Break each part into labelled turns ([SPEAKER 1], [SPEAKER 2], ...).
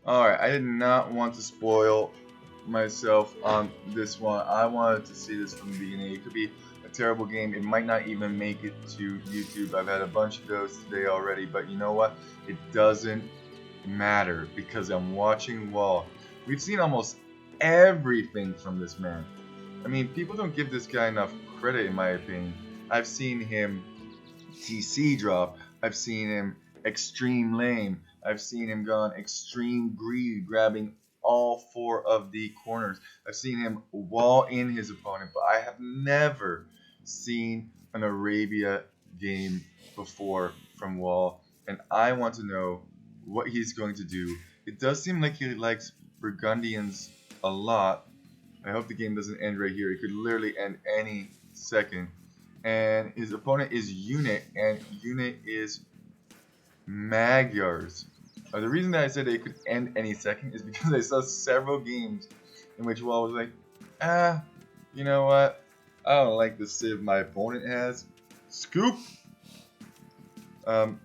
[SPEAKER 1] Alright, I did not want to spoil myself on this one. I wanted to see this from the beginning. It could be a terrible game. It might not even make it to YouTube. I've had a bunch of those today already, but you know what? It doesn't matter because I'm watching Wall. We've seen almost everything from this man. I mean, people don't give this guy enough credit, in my opinion. I've seen him TC drop. I've seen him extreme lame. I've seen him gone extreme greed, grabbing all four of the corners. I've seen him wall in his opponent, but I have never seen an Arabia game before from Wall, and I want to know what he's going to do. It does seem like he likes Burgundians a lot. I hope the game doesn't end right here. It could literally end any second. And his opponent is Unit, and Unit is Magyars. The reason that I said it could end any second is because I saw several games in which Wall was like, you know what? I don't like the civ my opponent has. Scoop! That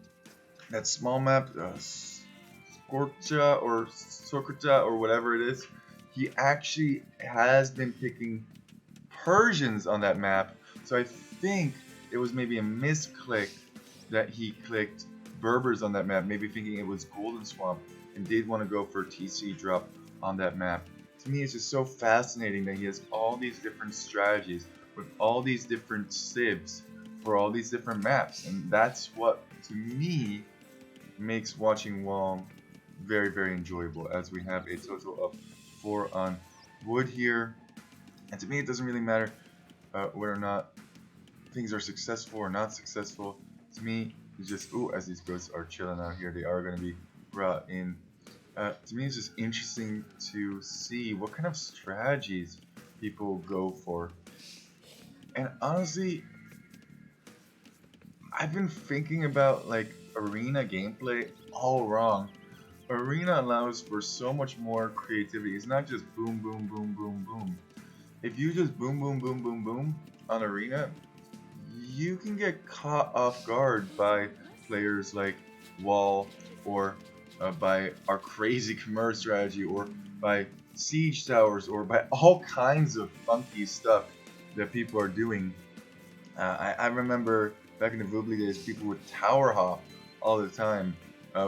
[SPEAKER 1] small map, Scorcha or Sokrcha or whatever it is, he actually has been picking Persians on that map. So I think it was maybe a misclick that he clicked Berbers on that map, maybe thinking it was Golden Swamp, and did want to go for a TC drop on that map. To me, it's just so fascinating that he has all these different strategies with all these different civs for all these different maps, and that's what, to me, makes watching Wong very, very enjoyable, as we have a total of 4 on wood here. And to me, it doesn't really matter whether or not things are successful or not successful. To me, it's just, ooh, as these ghosts are chilling out here, they are going to be brought in. To me, it's just interesting to see what kind of strategies people go for. And honestly, I've been thinking about like arena gameplay all wrong. Arena allows for so much more creativity. It's not just boom, boom, boom, boom, boom. If you just boom, boom, boom, boom, boom on arena, you can get caught off guard by players like Wall, or by our crazy commerce strategy, or by siege towers, or by all kinds of funky stuff that people are doing. I remember back in the Voobly days, people would tower hop all the time.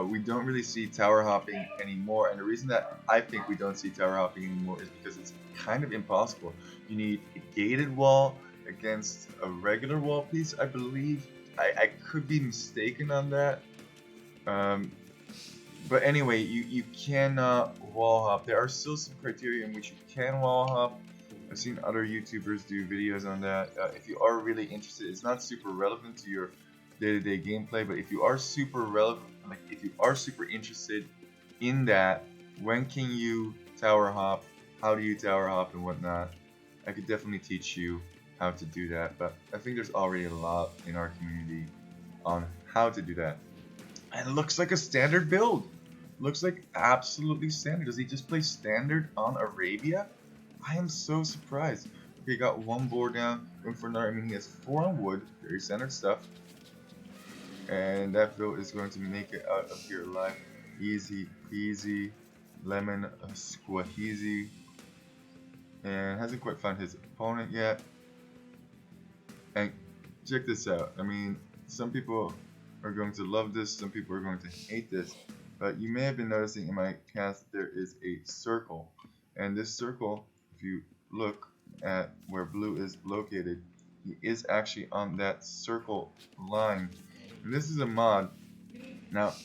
[SPEAKER 1] We don't really see tower hopping anymore, and the reason that I think we don't see tower hopping anymore is because it's kind of impossible. You need a gated wall against a regular wall piece, I believe. I could be mistaken on that. Um, but anyway, you cannot wall hop. There are still some criteria in which you can wall hop. I've seen other YouTubers do videos on that. If you are really interested, it's not super relevant to your day-to-day gameplay, but if you are super relevant, like if you are super interested in that, when can you tower hop? How do you tower hop and whatnot? I could definitely teach you how to do that, but I think there's already a lot in our community on how to do that. And it looks like a standard build. Looks like absolutely standard. Does he just play standard on Arabia? I am so surprised. Okay, he got one board down, going for another. I mean, he has 4 on wood, very standard stuff. And that build is going to make it out of here alive. Easy peasy, lemon squeezy. And hasn't quite found his opponent yet. And check this out. I mean, some people are going to love this, some people are going to hate this. But you may have been noticing in my cast there is a circle. And this circle, if you look at where blue is located, he is actually on that circle line. And this is a mod. Now,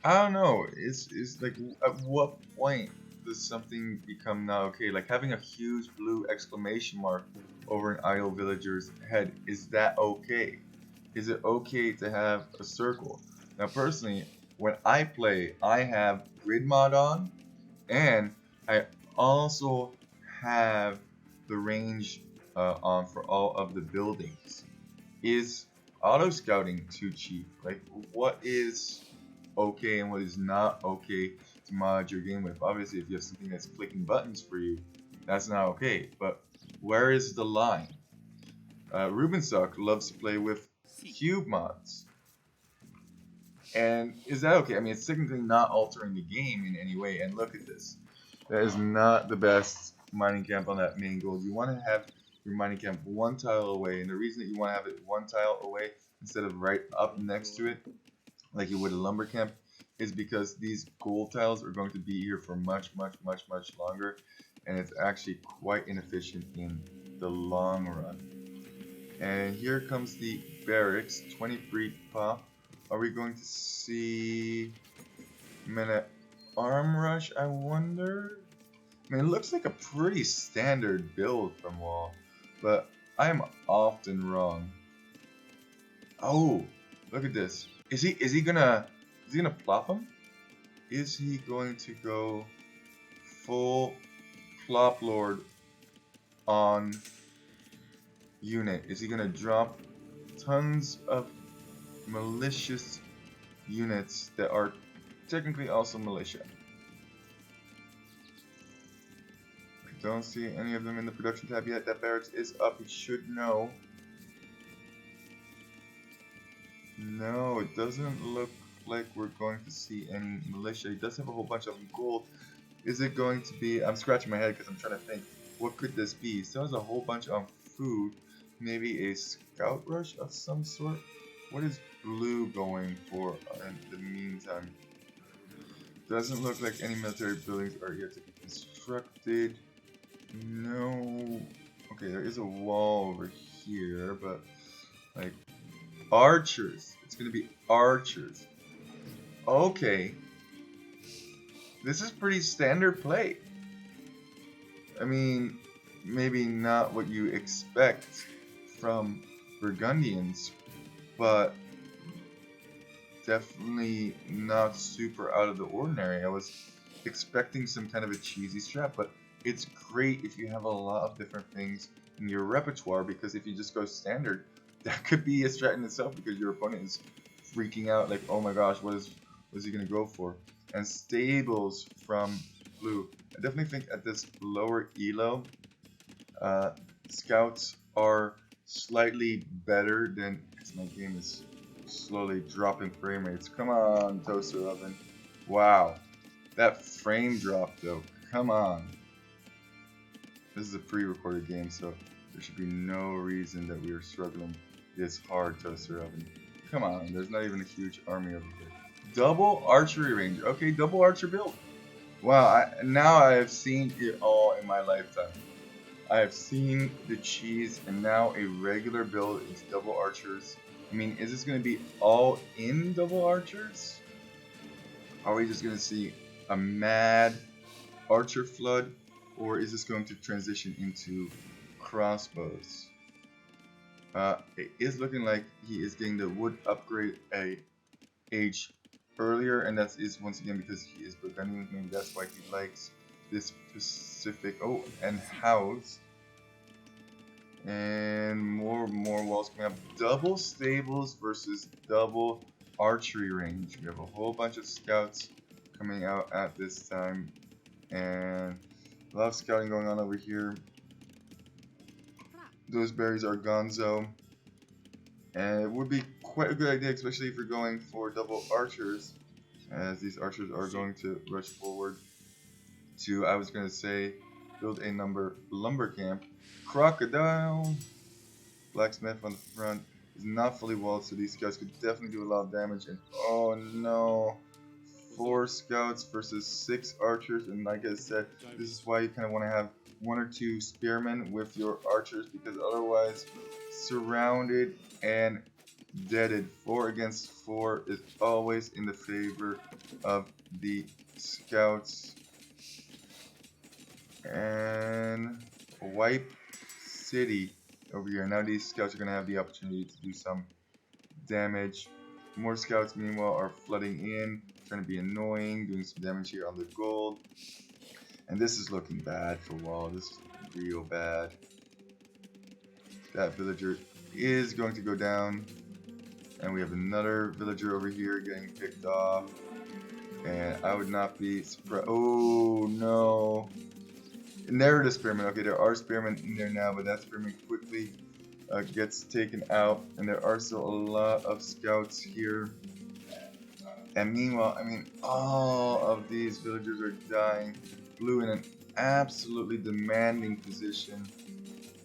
[SPEAKER 1] I don't know. It's like, at what point does something become not okay? Like having a huge blue exclamation mark over an idle villager's head. Is that okay? Is it okay to have a circle? Now, personally, when I play, I have grid mod on, and I also have the range on for all of the buildings. Is auto scouting too cheap? Like, what is okay and what is not okay to mod your game with? Obviously, if you have something that's clicking buttons for you, that's not okay. But where is the line? Rubenstock loves to play with cube mods. And is that okay? I mean, it's technically not altering the game in any way. And look at this. That is not the best mining camp on that main gold. You want to have your mining camp one tile away. And the reason that you want to have it one tile away instead of right up next to it, like you would a lumber camp, is because these gold tiles are going to be here for much, much, much, much longer. And it's actually quite inefficient in the long run. And here comes the barracks, 23 pop. Are we going to see minute arm rush, I wonder? I mean, it looks like a pretty standard build from Wall, but I am often wrong. Oh, look at this. Is he gonna plop him? Is he going to go full plop lord on unit? Is he gonna drop tons of malicious units that are technically also militia? I don't see any of them in the production tab yet. That barracks is up. He should know. No, it doesn't look like we're going to see any militia. He does have a whole bunch of gold. Is it going to be... I'm scratching my head because I'm trying to think. What could this be? He still has a whole bunch of food. Maybe a scout rush of some sort? What is blue going for in the meantime? Doesn't look like any military buildings are yet to be constructed. No. Okay, there is a wall over here, but like archers. It's gonna be archers. Okay. This is pretty standard play. I mean, maybe not what you expect from Burgundians, but definitely not super out of the ordinary. I was expecting some kind of a cheesy strat, but it's great if you have a lot of different things in your repertoire, because if you just go standard, that could be a strat in itself because your opponent is freaking out like, oh my gosh, what is he going to go for? And stables from blue. I definitely think at this lower elo, scouts are slightly better than... My game is slowly dropping frame rates. Come on, toaster oven. Wow. That frame drop though. Come on. This is a pre-recorded game, so there should be no reason that we are struggling this hard, toaster oven. Come on, there's not even a huge army over here. Double archery range. Okay, double archer build. Wow, now I have seen it all in my lifetime. I have seen the cheese, and now a regular build is double archers. I mean, is this going to be all in double archers? Are we just going to see a mad archer flood? Or is this going to transition into crossbows? It is looking like he is getting the wood upgrade age earlier, and that is once again because he is Burgundian. Maybe that's why he likes this specific... Oh, and house. And more walls coming up. Double stables versus double archery range. We have a whole bunch of scouts coming out at this time, and a lot of scouting going on over here. Those berries are gonzo, and it would be quite a good idea, especially if you're going for double archers, as these archers are going to rush forward to, I was going to say, build a lumber camp. Crocodile. Blacksmith on the front is not fully walled, so these scouts could definitely do a lot of damage. And oh no, 4 scouts versus 6 archers. And like I said, this is why you kind of want to have 1 or 2 spearmen with your archers, because otherwise, surrounded and deaded. 4 against 4 is always in the favor of the scouts. And wipe city over here. Now these scouts are going to have the opportunity to do some damage. More scouts, meanwhile, are flooding in, trying to be annoying, doing some damage here on the gold. And this is looking bad for Wall. This is real bad. That villager is going to go down. And we have another villager over here getting picked off. And I would not be surprised. Oh, no. And there it is, spearmen. Okay, there are spearmen in there now, but that spearman quickly gets taken out. And there are still a lot of scouts here. And meanwhile, I mean, all of these villagers are dying. Blue in an absolutely demanding position.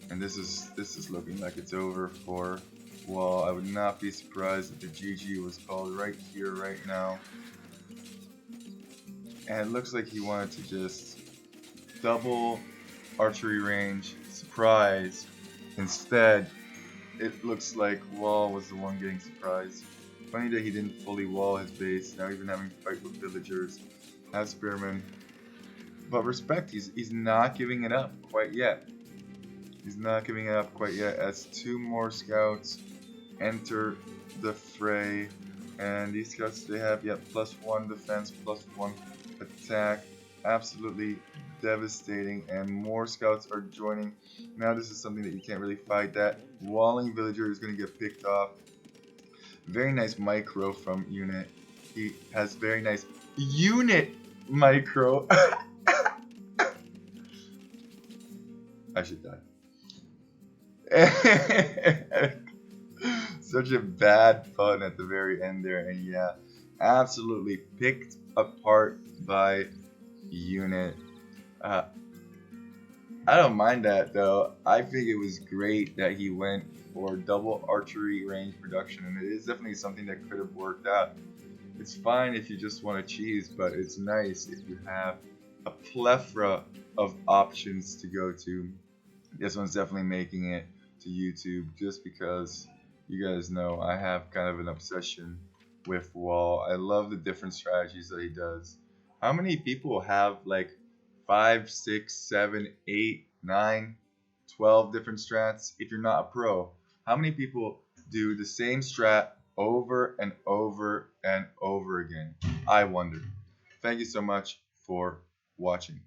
[SPEAKER 1] And this is looking like it's over for Wall. I would not be surprised if the GG was called right here, right now. And it looks like he wanted to just double archery range, surprise. Instead, it looks like Wall was the one getting surprised. Funny that he didn't fully wall his base, now even having to fight with villagers. Has Spearman. But respect, he's not giving it up quite yet. He's not giving it up quite yet as two more scouts enter the fray. And these scouts, they have, yet +1 defense, +1 attack. Absolutely devastating. And more scouts are joining. Now this is something that you can't really fight. That walling villager is going to get picked off. Very nice micro from Unit. He has very nice unit micro. I should die. Such a bad pun at the very end there, and yeah, absolutely picked apart by Unit. Uh, I don't mind that though. I think it was great that he went for double archery range production, and it is definitely something that could have worked out. It's fine if you just want to cheese, but it's nice if you have a plethora of options to go to. This one's definitely making it to YouTube just because you guys know I have kind of an obsession with Wall. I love the different strategies that he does. How many people have like 5, 6, 7, 8, 9, 12 different strats if you're not a pro? How many people do the same strat over and over and over again? I wonder. Thank you so much for watching.